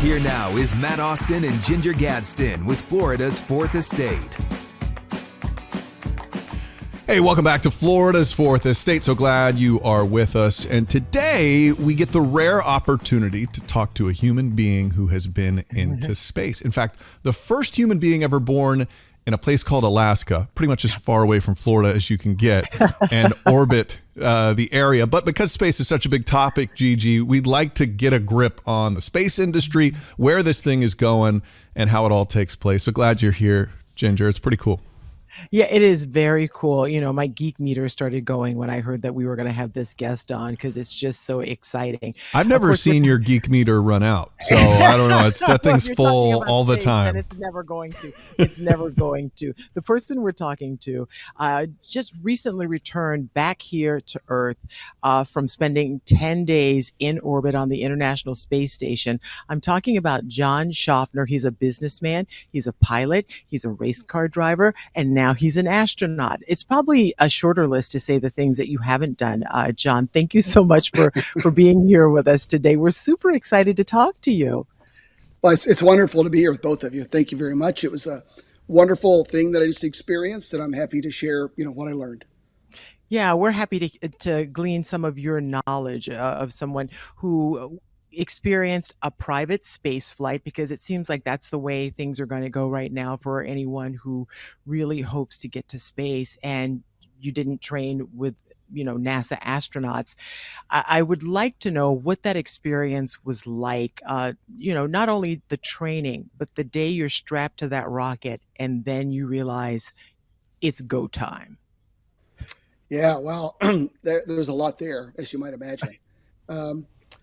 Here now is Matt Austin and Ginger Gadsden with Florida's Fourth Estate. Hey, welcome back to Florida's Fourth Estate. So glad you are with us. And today we get the rare opportunity to talk to a human being who has been into space. In fact, the first human being ever born in a place called Alaska, pretty much as far away from Florida as you can get, and orbit the area. But because space is such a big topic, Gigi, we'd like to get a grip on the space industry, where this thing is going, and how it all takes place. So glad you're here, Ginger. It's pretty cool. Yeah, it is very cool. You know, my geek meter started going when I heard that we were going to have this guest on because it's just so exciting. I've never seen your geek meter run out, so I don't know. That thing's full all the time. It's never going to. It's never going to. The person we're talking to just recently returned back here to Earth from spending 10 days in orbit on the International Space Station. I'm talking about John Shoffner. He's a businessman. He's a pilot. He's a race car driver. And now he's an astronaut. It's probably a shorter list to say the things that you haven't done. John, thank you so much for being here with us today. We're super excited to talk to you. Well, it's wonderful to be here with both of you. Thank you very much. It was a wonderful thing that I just experienced, and I'm happy to share, what I learned. Yeah, we're happy to glean some of your knowledge of someone who experienced a private space flight, because it seems like that's the way things are going to go right now for anyone who really hopes to get to space, and you didn't train with NASA astronauts. I would like to know what that experience was like, not only the training, but the day you're strapped to that rocket and then you realize it's go time. Yeah, well, there's a lot there, as you might imagine.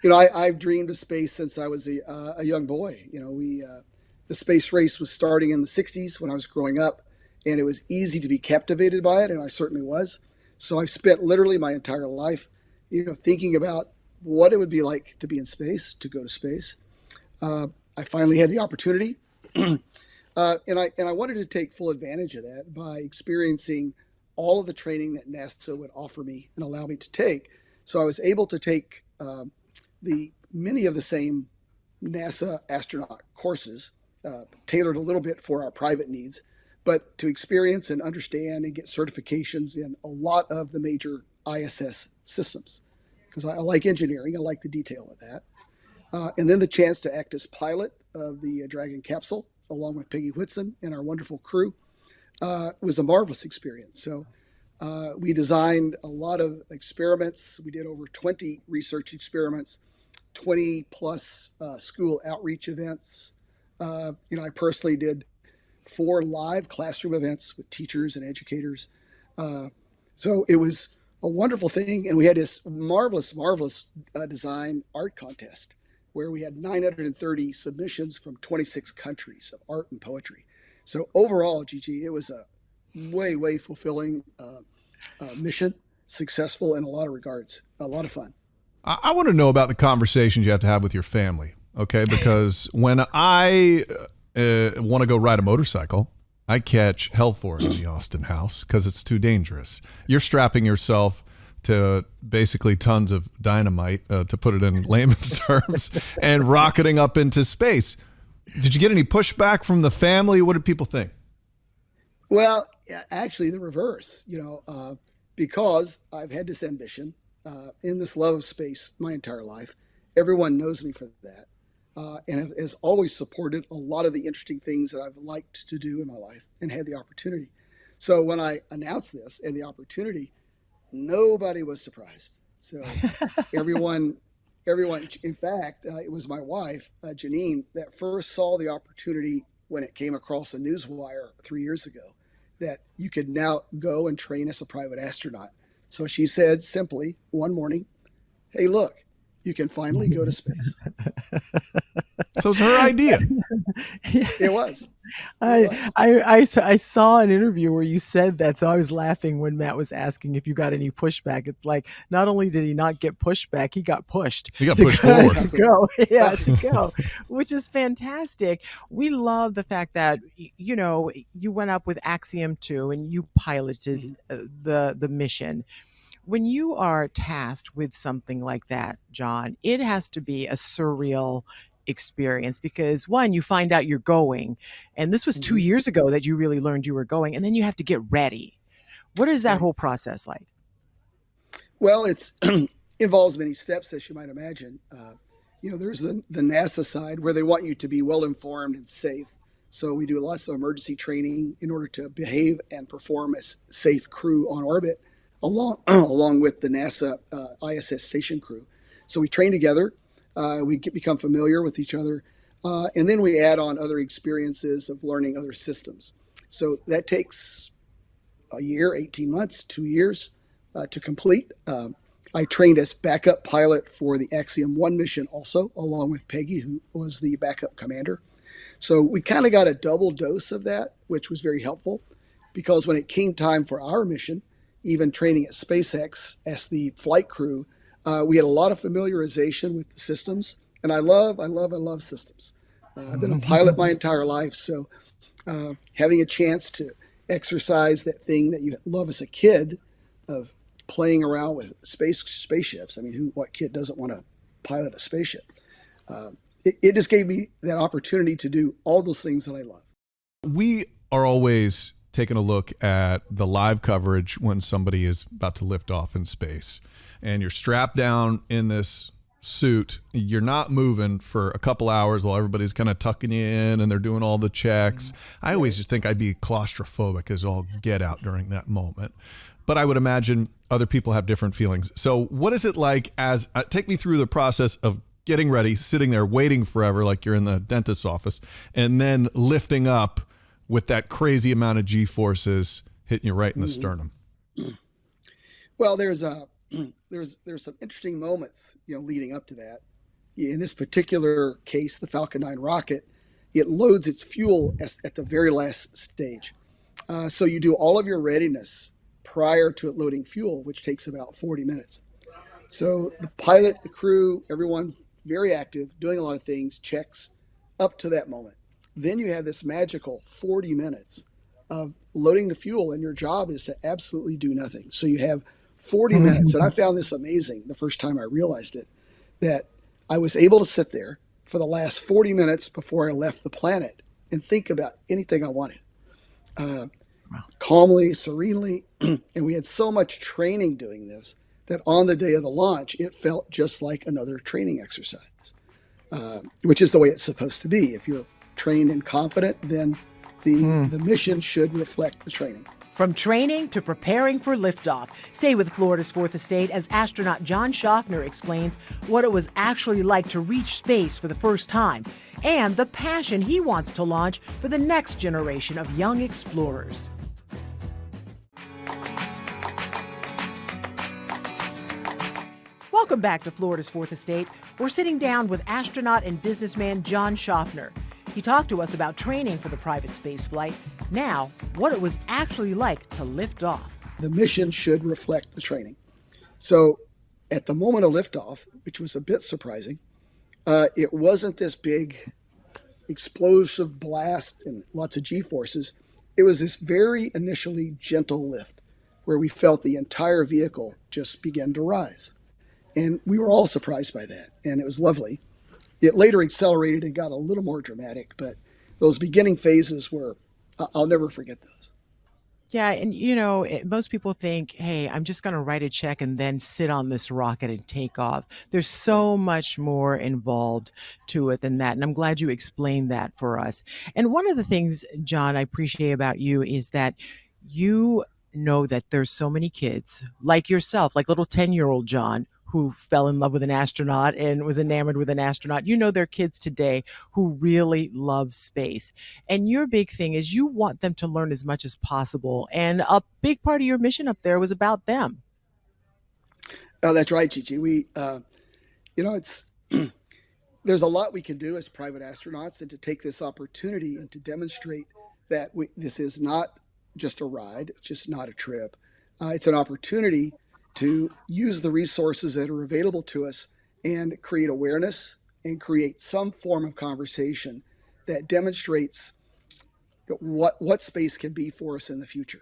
I've dreamed of space since I was a young boy. The space race was starting in the 60s when I was growing up, and it was easy to be captivated by it, and I certainly was. So I've spent literally my entire life, thinking about what it would be like to be in space, to go to space. I finally had the opportunity, and I wanted to take full advantage of that by experiencing all of the training that NASA would offer me and allow me to take. So I was able to take many of the same NASA astronaut courses, tailored a little bit for our private needs, but to experience and understand and get certifications in a lot of the major ISS systems, because I like engineering. I like the detail of that. And then the chance to act as pilot of the Dragon capsule, along with Peggy Whitson and our wonderful crew, was a marvelous experience. So we designed a lot of experiments. We did over 20 research experiments, 20 plus school outreach events. I personally did 4 live classroom events with teachers and educators. So it was a wonderful thing. And we had this marvelous design art contest where we had 930 submissions from 26 countries of art and poetry. So overall, Gigi, it was a way fulfilling mission, successful in a lot of regards, a lot of fun. I want to know about the conversations you have to have with your family, okay? Because when I want to go ride a motorcycle, I catch hell for it in the Austin house because it's too dangerous. You're strapping yourself to basically tons of dynamite, to put it in layman's terms, and rocketing up into space. Did you get any pushback from the family? What did people think? Well, actually the reverse, because I've had this ambition, in this love of space my entire life. Everyone knows me for that, and has always supported a lot of the interesting things that I've liked to do in my life and had the opportunity. So when I announced this and the opportunity, nobody was surprised. So everyone, in fact, it was my wife, Janine, that first saw the opportunity when it came across a newswire 3 years ago that you could now go and train as a private astronaut. So she said simply one morning, "Hey, look, you can finally go to space." So it's her idea. It was. I saw an interview where you said that, so I was laughing when Matt was asking if you got any pushback. It's like, not only did he not get pushback, he got pushed. He got pushed forward. To go, which is fantastic. We love the fact that, you went up with Axiom 2 and you piloted the mission. When you are tasked with something like that, John, it has to be a surreal experience? Because one, you find out you're going, and this was 2 years ago that you really learned you were going, and then you have to get ready. What is that Right. whole process like? Well, it's involves many steps, as you might imagine. There's the NASA side where they want you to be well informed and safe. So we do lots of emergency training in order to behave and perform as safe crew on orbit, along with the NASA ISS station crew. So we train together, become familiar with each other, and then we add on other experiences of learning other systems. So that takes a year, 18 months, 2 years to complete. I trained as backup pilot for the Axiom 1 mission also, along with Peggy, who was the backup commander. So we kind of got a double dose of that, which was very helpful, because when it came time for our mission, even training at SpaceX as the flight crew, we had a lot of familiarization with the systems. And I love systems. I've been a pilot my entire life, so having a chance to exercise that thing that you love as a kid of playing around with spaceships. I mean, what kid doesn't want to pilot a spaceship? It just gave me that opportunity to do all those things that I love. We are always taking a look at the live coverage when somebody is about to lift off in space, and you're strapped down in this suit. You're not moving for a couple hours while everybody's kind of tucking you in and they're doing all the checks. I always just think I'd be claustrophobic as all get out during that moment. But I would imagine other people have different feelings. So what is it like as take me through the process of getting ready, sitting there waiting forever like you're in the dentist's office, and then lifting up with that crazy amount of G-forces hitting you right in the sternum? Well, there's some interesting moments, leading up to that. In this particular case, the Falcon 9 rocket, it loads its fuel at the very last stage. So you do all of your readiness prior to it loading fuel, which takes about 40 minutes. So the pilot, the crew, everyone's very active, doing a lot of things, checks up to that moment. Then you have this magical 40 minutes of loading the fuel, and your job is to absolutely do nothing. So you have 40 minutes. And I found this amazing the first time I realized it, that I was able to sit there for the last 40 minutes before I left the planet and think about anything I wanted. Calmly, serenely. And we had so much training doing this that on the day of the launch, it felt just like another training exercise, which is the way it's supposed to be. If you're trained and confident, then the mission should reflect the training. From training to preparing for liftoff. Stay with Florida's Fourth Estate as astronaut John Shoffner explains what it was actually like to reach space for the first time and the passion he wants to launch for the next generation of young explorers. Welcome back to Florida's Fourth Estate. We're sitting down with astronaut and businessman John Shoffner. He talked to us about training for the private space flight. Now, what it was actually like to lift off. The mission should reflect the training. So at the moment of liftoff, which was a bit surprising, it wasn't this big explosive blast and lots of G-forces. It was this very initially gentle lift where we felt the entire vehicle just begin to rise. And we were all surprised by that, and it was lovely. It later accelerated and got a little more dramatic, but those beginning phases were, I'll never forget those. Yeah, and most people think, hey, I'm just going to write a check and then sit on this rocket and take off. There's so much more involved to it than that, and I'm glad you explained that for us. And one of the things, John, I appreciate about you is that you know that there's so many kids like yourself, like little 10-year-old John, who fell in love with an astronaut and was enamored with an astronaut. There are kids today who really love space. And your big thing is you want them to learn as much as possible. And a big part of your mission up there was about them. Oh, that's right, Gigi. We, it's there's a lot we can do as private astronauts, and to take this opportunity and to demonstrate that this is not just a ride, it's just not a trip. It's an opportunity to use the resources that are available to us and create awareness and create some form of conversation that demonstrates what space can be for us in the future,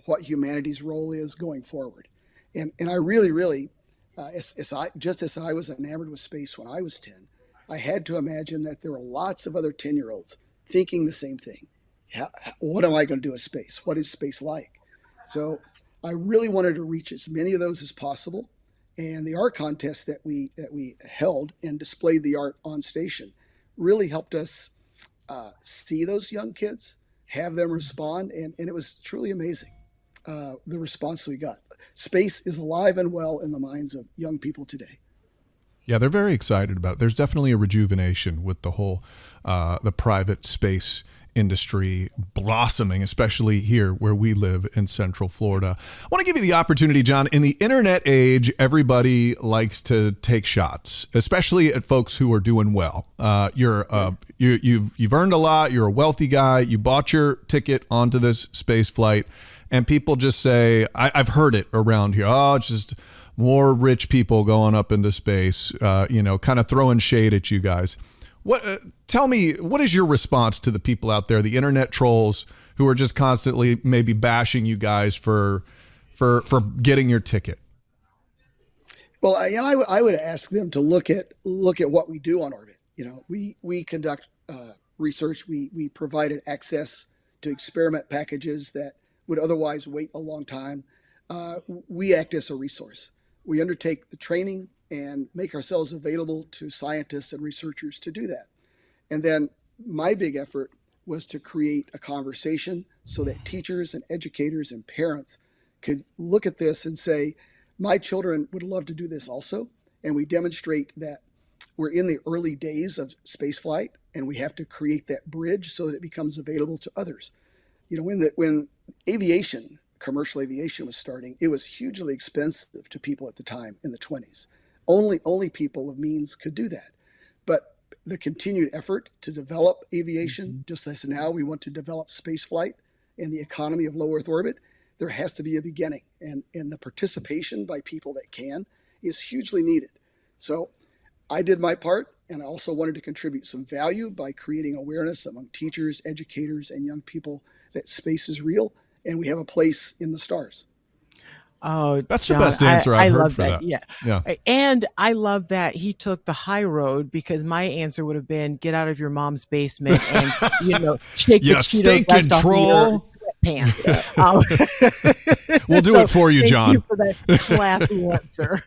what humanity's role is going forward. And I really, as I was enamored with space when I was 10, I had to imagine that there were lots of other 10-year-olds thinking the same thing. What am I going to do with space? What is space like? So I really wanted to reach as many of those as possible. And the art contest that we held and displayed the art on station really helped us see those young kids, have them respond, and it was truly amazing, the response we got. Space is alive and well in the minds of young people today. Yeah, they're very excited about it. There's definitely a rejuvenation with the whole the private space industry blossoming, especially here where we live in Central Florida. I want to give you the opportunity, John. In the internet age, everybody likes to take shots, especially at folks who are doing well. You've earned a lot. You're a wealthy guy. You bought your ticket onto this space flight, and people just say, I've heard it around here. Oh, it's just more rich people going up into space, kind of throwing shade at you guys. Tell me, what is your response to the people out there, the internet trolls who are just constantly maybe bashing you guys for getting your ticket? Well, I would ask them to look at what we do on orbit. We conduct research. We provided access to experiment packages that would otherwise wait a long time. We act as a resource. We undertake the training and make ourselves available to scientists and researchers to do that. And then my big effort was to create a conversation so that teachers and educators and parents could look at this and say, my children would love to do this also. And we demonstrate that we're in the early days of spaceflight, and we have to create that bridge so that it becomes available to others. When commercial aviation was starting, it was hugely expensive to people at the time in the 20s. Only people of means could do that. But the continued effort to develop aviation, just as now we want to develop space flight and the economy of low Earth orbit, there has to be a beginning. And the participation by people that can is hugely needed. So I did my part, and I also wanted to contribute some value by creating awareness among teachers, educators, and young people that space is real, and we have a place in the stars. Oh, that's John, the best answer I've heard love for that. Yeah. And I love that he took the high road, because my answer would have been get out of your mom's basement and, shake the Cheeto dust off your sweatpants. We'll do it for you, John. Thank you for that classy answer.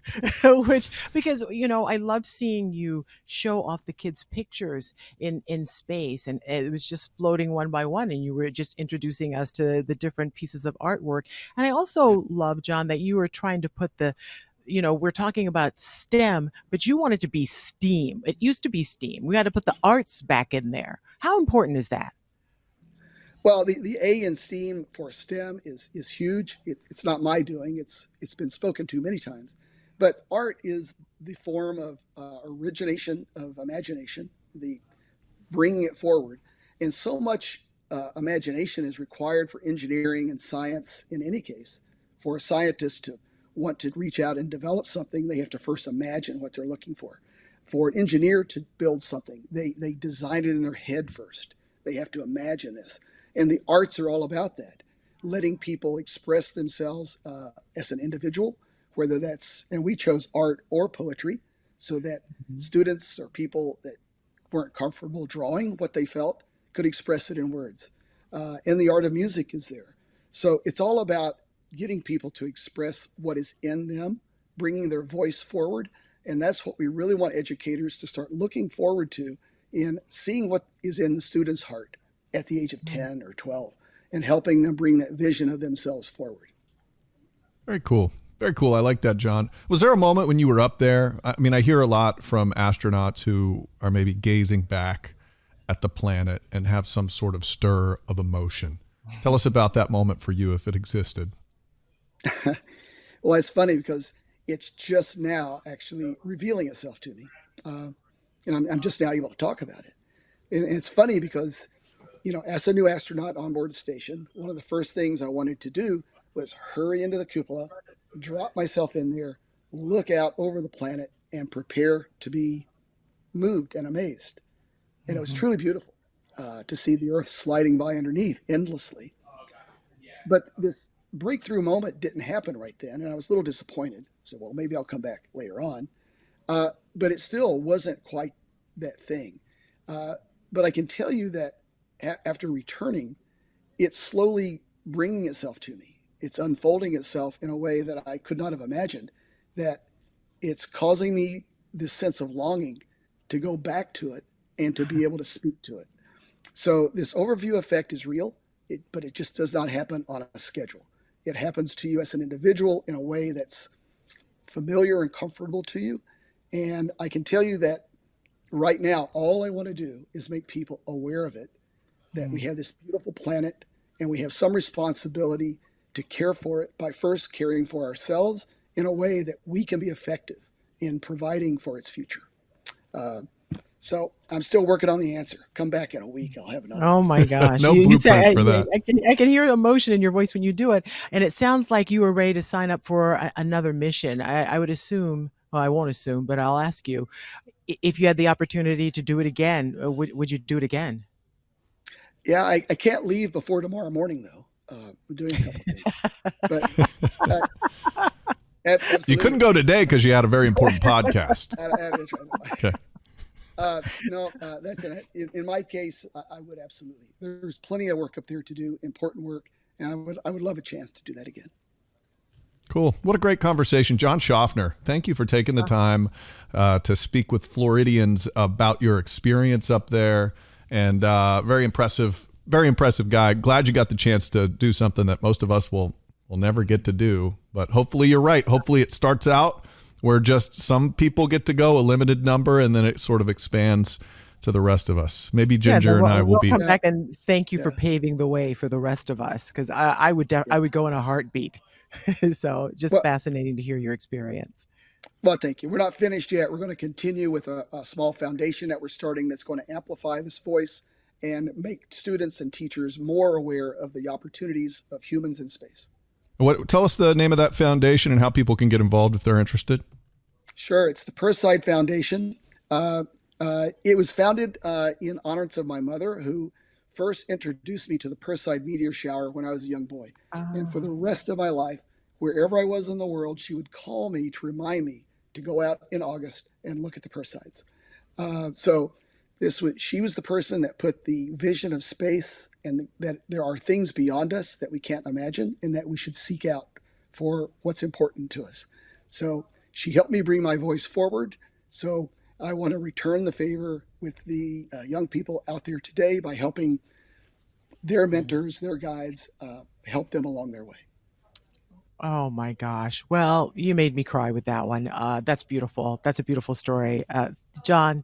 Because I loved seeing you show off the kids' pictures in space, and it was just floating one by one, and you were just introducing us to the different pieces of artwork. And I also love, John, that you were trying to put we're talking about STEM, but you want it to be STEAM. It used to be STEAM. We had to put the arts back in there. How important is that? Well, the A in STEAM for STEM is huge. It's not my doing. It's been spoken to many times. But art is the form of origination of imagination, the bringing it forward. And so much imagination is required for engineering and science in any case. For a scientist to want to reach out and develop something, they have to first imagine what they're looking for. For an engineer to build something, they design it in their head first. They have to imagine this. And the arts are all about that, letting people express themselves as an individual, whether that's, and we chose art or poetry, so that students or people that weren't comfortable drawing what they felt could express it in words. And the art of music is there. So it's all about getting people to express what is in them, bringing their voice forward. And that's what we really want educators to start looking forward to, in seeing what is in the student's heart at the age of 10 or 12, and helping them bring that vision of themselves forward. Very cool. Very cool. I like that, John. Was there a moment when you were up there? I mean, I hear a lot from astronauts who are maybe gazing back at the planet and have some sort of stir of emotion. Tell us about that moment for you, if it existed. Well, it's funny because it's just now actually revealing itself to me. And I'm just now able to talk about it. And it's funny because, as a new astronaut on board the station, one of the first things I wanted to do was hurry into the cupola, drop myself in there, look out over the planet, and prepare to be moved and amazed. And it was truly beautiful to see the Earth sliding by underneath endlessly. But this breakthrough moment didn't happen right then, and I was a little disappointed. So, well, maybe I'll come back later on. But it still wasn't quite that thing. But I can tell you that after returning, it's slowly bringing itself to me. It's unfolding itself in a way that I could not have imagined, that it's causing me this sense of longing to go back to it and to be able to speak to it. So this overview effect is real, but it just does not happen on a schedule. It happens to you as an individual in a way that's familiar and comfortable to you. And I can tell you that right now, all I want to do is make people aware of it, that we have this beautiful planet and we have some responsibility to care for it by first caring for ourselves in a way that we can be effective in providing for its future. So I'm still working on the answer. Come back in a week. I'll have another. Oh my gosh. No blueprint for that. I can hear emotion in your voice when you do it. And it sounds like you were ready to sign up for another mission. I would assume, well, I won't assume, but I'll ask you, if you had the opportunity to do it again, would you do it again? Yeah, I can't leave before tomorrow morning, though. We're doing a couple of things. But absolutely. You couldn't go today because you had a very important podcast. That is right. Okay. No, that's it. In my case, I would absolutely. There's plenty of work up there to do, important work, and I would love a chance to do that again. Cool. What a great conversation. John Shoffner, thank you for taking the time to speak with Floridians about your experience up there. And very impressive guy. Glad you got the chance to do something that most of us will never get to do. But hopefully you're right. Hopefully it starts out where just some people get to go, a limited number, and then it sort of expands to the rest of us. Maybe Ginger and I will be. Come back and thank you for paving the way for the rest of us, because I would go in a heartbeat. So just fascinating to hear your experience. Well, thank you. We're not finished yet. We're going to continue with a small foundation that we're starting that's going to amplify this voice and make students and teachers more aware of the opportunities of humans in space. Tell us the name of that foundation and how people can get involved if they're interested. Sure. It's the Perside Foundation. It was founded in honor of my mother, who first introduced me to the Perside meteor shower when I was a young boy. And for the rest of my life, wherever I was in the world, she would call me to remind me to go out in August and look at the Perseids. She was the person that put the vision of space and that there are things beyond us that we can't imagine and that we should seek out for what's important to us. So she helped me bring my voice forward. So I want to return the favor with the young people out there today by helping their mentors, their guides, help them along their way. Oh my gosh. Well, you made me cry with that one. That's beautiful. That's a beautiful story. John,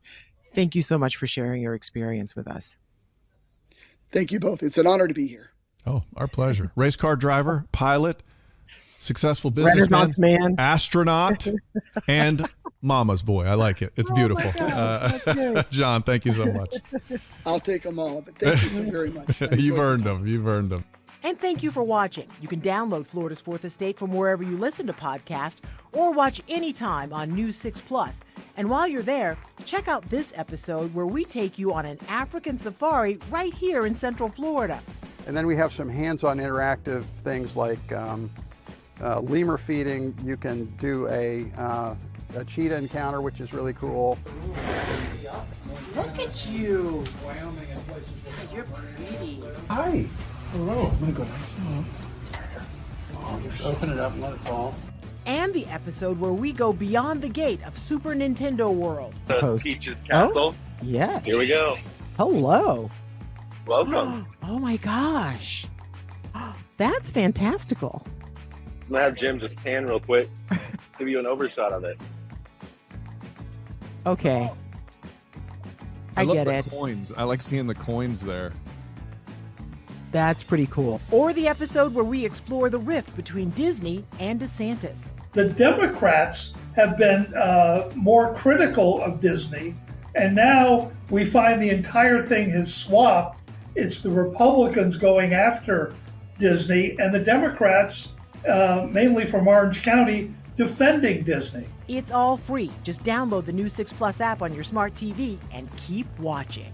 thank you so much for sharing your experience with us. Thank you both. It's an honor to be here. Oh, our pleasure. Race car driver, pilot, successful businessman, Renaissance man, astronaut, and mama's boy. I like it. It's beautiful. John, thank you so much. I'll take them all, but thank you so very much. You've earned them. You've earned them. And thank you for watching. You can download Florida's Fourth Estate from wherever you listen to podcasts or watch anytime on News 6 Plus. And while you're there, check out this episode where we take you on an African safari right here in Central Florida. And then we have some hands-on interactive things like lemur feeding. You can do a cheetah encounter, which is really cool. Look at you. Wyoming and places You're pretty. Hi. Hello. I'm going to go nice and low. Just open it up and let it fall. And the episode where we go beyond the gate of Super Nintendo World. Peach's Castle. Yes. Here we go. Hello. Welcome. Oh my gosh. That's fantastical. I'm going to have Jim just pan real quick, give you an overshot of it. Okay. I love get the it. coins. I like seeing the coins there. That's pretty cool. Or the episode where we explore the rift between Disney and DeSantis. The Democrats have been more critical of Disney, and now we find the entire thing has swapped. It's the Republicans going after Disney, and the Democrats, mainly from Orange County, defending Disney. It's all free. Just download the News 6 Plus app on your smart TV and keep watching.